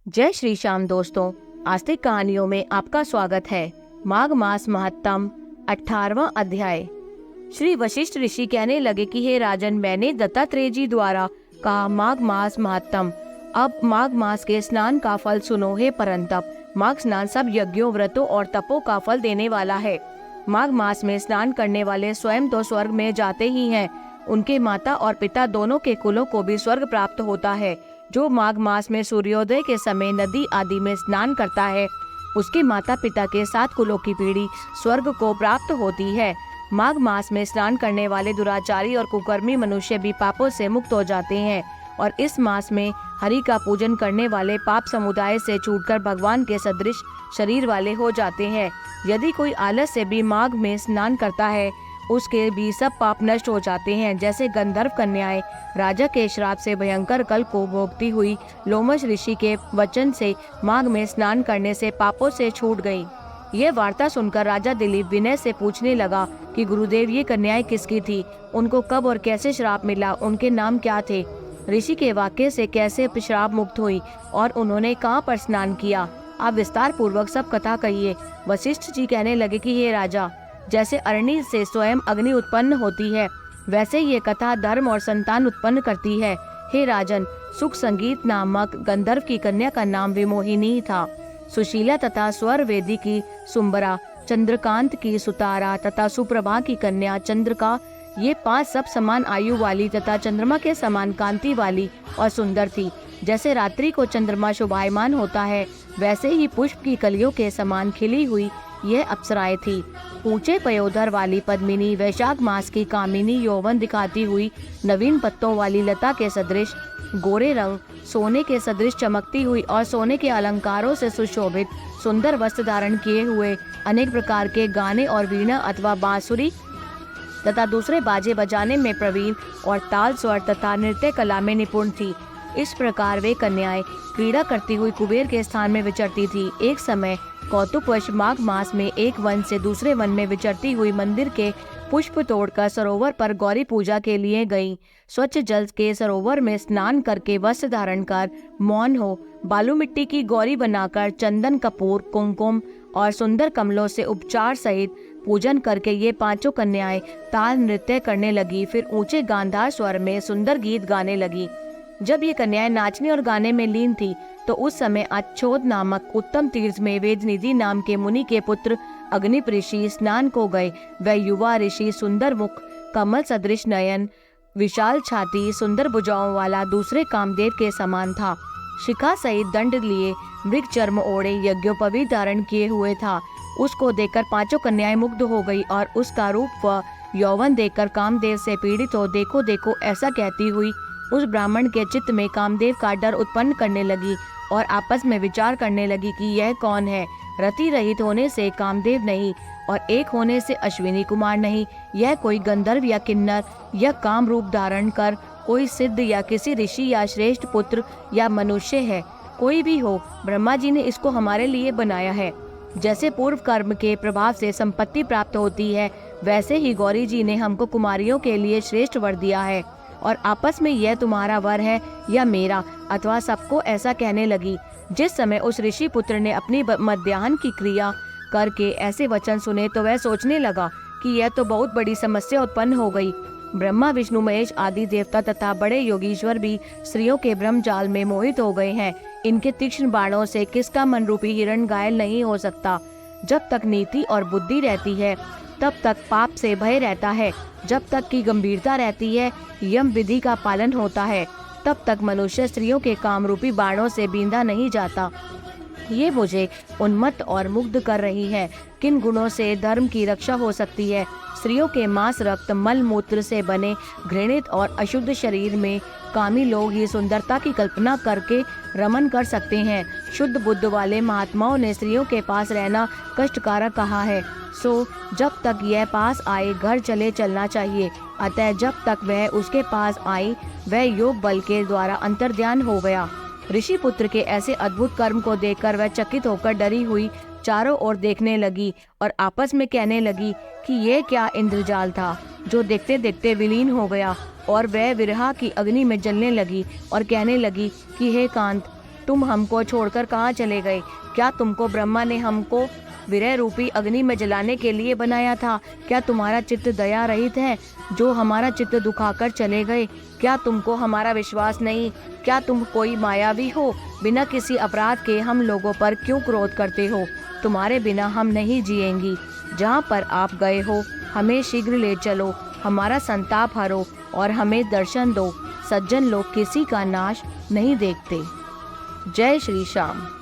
जय श्री श्याम दोस्तों, आस्तिक कहानियों में आपका स्वागत है। माघ मास महत्तम 18वां अध्याय। श्री वशिष्ठ ऋषि कहने लगे कि हे राजन, मैंने दत्तात्रेय जी द्वारा कहा माघ मास महत्तम। अब माघ मास के स्नान का फल सुनो हे परंतप। माघ स्नान सब यज्ञों, व्रतों और तपों का फल देने वाला है। माघ मास में स्नान करने वाले स्वयं तो स्वर्ग में जाते ही हैं, उनके माता और पिता दोनों के कुलों को भी स्वर्ग प्राप्त होता है। जो माघ मास में सूर्योदय के समय नदी आदि में स्नान करता है, उसके माता पिता के 7 कुलों की पीढ़ी स्वर्ग को प्राप्त होती है। माघ मास में स्नान करने वाले दुराचारी और कुकर्मी मनुष्य भी पापों से मुक्त हो जाते हैं और इस मास में हरि का पूजन करने वाले पाप समुदाय से छूटकर भगवान के सदृश शरीर वाले हो जाते हैं। यदि कोई आलस से भी माघ में स्नान करता है, उसके भी सब पाप नष्ट हो जाते हैं। जैसे गंधर्व कन्याएं राजा के श्राप से भयंकर कल को भोगती हुई लोमश ऋषि के वचन से माघ में स्नान करने से पापों से छूट गईं। यह वार्ता सुनकर राजा दिलीप विनय से पूछने लगा कि गुरुदेव, ये कन्याएं किसकी थी? उनको कब और कैसे श्राप मिला? उनके नाम क्या थे? ऋषि के वाक्य से कैसे श्राप मुक्त हुई और उन्होंने कहाँ पर स्नान किया? आप विस्तार पूर्वक सब कथा कहिए। वशिष्ठ जी कहने लगे कि हे राजा, जैसे अरणि से स्वयं अग्नि उत्पन्न होती है, वैसे ये कथा धर्म और संतान उत्पन्न करती है। हे राजन, सुख संगीत नामक गंधर्व की कन्या का नाम विमोहिनी था। सुशीला तथा स्वर वेदी की सुंबरा, चंद्रकांत की सुतारा तथा सुप्रभा की कन्या चंद्रका, ये 5 सब समान आयु वाली तथा चंद्रमा के समान कांति वाली और सुंदर थी। जैसे रात्रि को चंद्रमा शोभायमान होता है, वैसे ही पुष्प की कलियों के समान खिली हुई यह अप्सराएं थी। ऊंचे पयोधर वाली पद्मिनी, वैशाख मास की कामिनी, यौवन दिखाती हुई नवीन पत्तों वाली लता के सदृश, गोरे रंग, सोने के सदृश चमकती हुई और सोने के अलंकारों से सुशोभित, सुंदर वस्त्र धारण किए हुए, अनेक प्रकार के गाने और वीणा अथवा बांसुरी तथा दूसरे बाजे बजाने में प्रवीण और ताल स्वर तथा नृत्य कला में निपुण थी। इस प्रकार वे कन्याएं क्रीड़ा करती हुई कुबेर के स्थान में विचरती थी। एक समय कौतुकवश माघ मास में एक वन से दूसरे वन में विचरती हुई मंदिर के पुष्प तोड़कर सरोवर पर गौरी पूजा के लिए गईं। स्वच्छ जल के सरोवर में स्नान करके वस्त्र धारण कर मौन हो बालू मिट्टी की गौरी बनाकर चंदन, कपूर, कुमकुम और सुंदर कमलों से उपचार सहित पूजन करके ये 5 कन्याएं ताल नृत्य करने लगी। फिर ऊंचे गांधार स्वर में सुंदर गीत गाने लगी। जब ये कन्याएं नाचने और गाने में लीन थी, तो उस समय अच्छोद नामक उत्तम तीर्थ में वेदनिधि नाम के मुनि के पुत्र अग्निप ऋषि स्नान को गए। वह युवा ऋषि सुंदर मुख, कमल सदृश नयन, विशाल छाती, सुंदर भुजाओं वाला दूसरे कामदेव के समान था। शिखा सहित दंड लिए, मृग चर्म ओढ़े, यज्ञोपवीत धारण किए हुए था। उसको देखकर 5 कन्याएं मुग्ध हो गई और उसका रूप व यौवन देखकर कामदेव से पीड़ित हो देखो देखो ऐसा कहती हुई उस ब्राह्मण के चित्त में कामदेव का डर उत्पन्न करने लगी और आपस में विचार करने लगी कि यह कौन है। रति रहित होने से कामदेव नहीं और एक होने से अश्विनी कुमार नहीं। यह कोई गंधर्व या किन्नर या काम रूप धारण कर कोई सिद्ध या किसी ऋषि या श्रेष्ठ पुत्र या मनुष्य है। कोई भी हो, ब्रह्मा जी ने इसको हमारे लिए बनाया है। जैसे पूर्व कर्म के प्रभाव से संपत्ति प्राप्त होती है, वैसे ही गौरी जी ने हमको कुमारियों के लिए श्रेष्ठ वर दिया है और आपस में यह तुम्हारा वर है या मेरा, अथवा सबको ऐसा कहने लगी। जिस समय उस ऋषि पुत्र ने अपनी मध्याह्न की क्रिया करके ऐसे वचन सुने, तो वह सोचने लगा कि यह तो बहुत बड़ी समस्या उत्पन्न हो गई। ब्रह्मा, विष्णु, महेश आदि देवता तथा बड़े योगीश्वर भी स्त्रियों के ब्रह्म जाल में मोहित हो गए हैं। इनके तीक्ष्ण बाणों से किसका मन रूपी हिरण घायल नहीं हो सकता। जब तक नीति और बुद्धि रहती है, तब तक पाप से भय रहता है। जब तक की गंभीरता रहती है, यम विधि का पालन होता है, तब तक मनुष्य स्त्रियों के काम रूपी बाणों से बींधा नहीं जाता। ये मुझे उन्मत्त और मुग्ध कर रही है। किन गुणों से धर्म की रक्षा हो सकती है? स्त्रियों के मांस, रक्त, मल मूत्र से बने घृणित और अशुद्ध शरीर में कामी लोग ही सुंदरता की कल्पना करके रमन कर सकते हैं। शुद्ध बुद्ध वाले महात्माओं ने स्त्रियों के पास रहना कष्टकारक कहा है। सो जब तक यह पास आए, घर चले चलना चाहिए। अतः जब तक वह उसके पास आई, वह योग बल के द्वारा अंतर्ध्यान हो गया। ऋषि पुत्र के ऐसे अद्भुत कर्म को देखकर वह चकित होकर डरी हुई चारों ओर देखने लगी और आपस में कहने लगी कि यह क्या इंद्रजाल था जो देखते देखते विलीन हो गया। और वह विरहा की अग्नि में जलने लगी और कहने लगी कि हे कांत, तुम हमको छोड़कर कहाँ चले गए? क्या तुमको ब्रह्मा ने हमको विरह रूपी अग्नि में जलाने के लिए बनाया था? क्या तुम्हारा चित्त दया रहित है जो हमारा चित्त दुखाकर चले गए? क्या तुमको हमारा विश्वास नहीं? क्या तुम कोई मायावी हो? बिना किसी अपराध के हम लोगों पर क्यों क्रोध करते हो? तुम्हारे बिना हम नहीं जिएंगी। जहाँ पर आप गए हो हमें शीघ्र ले चलो, हमारा संताप हरो और हमें दर्शन दो। सज्जन लोग किसी का नाश नहीं देखते। जय श्री श्याम।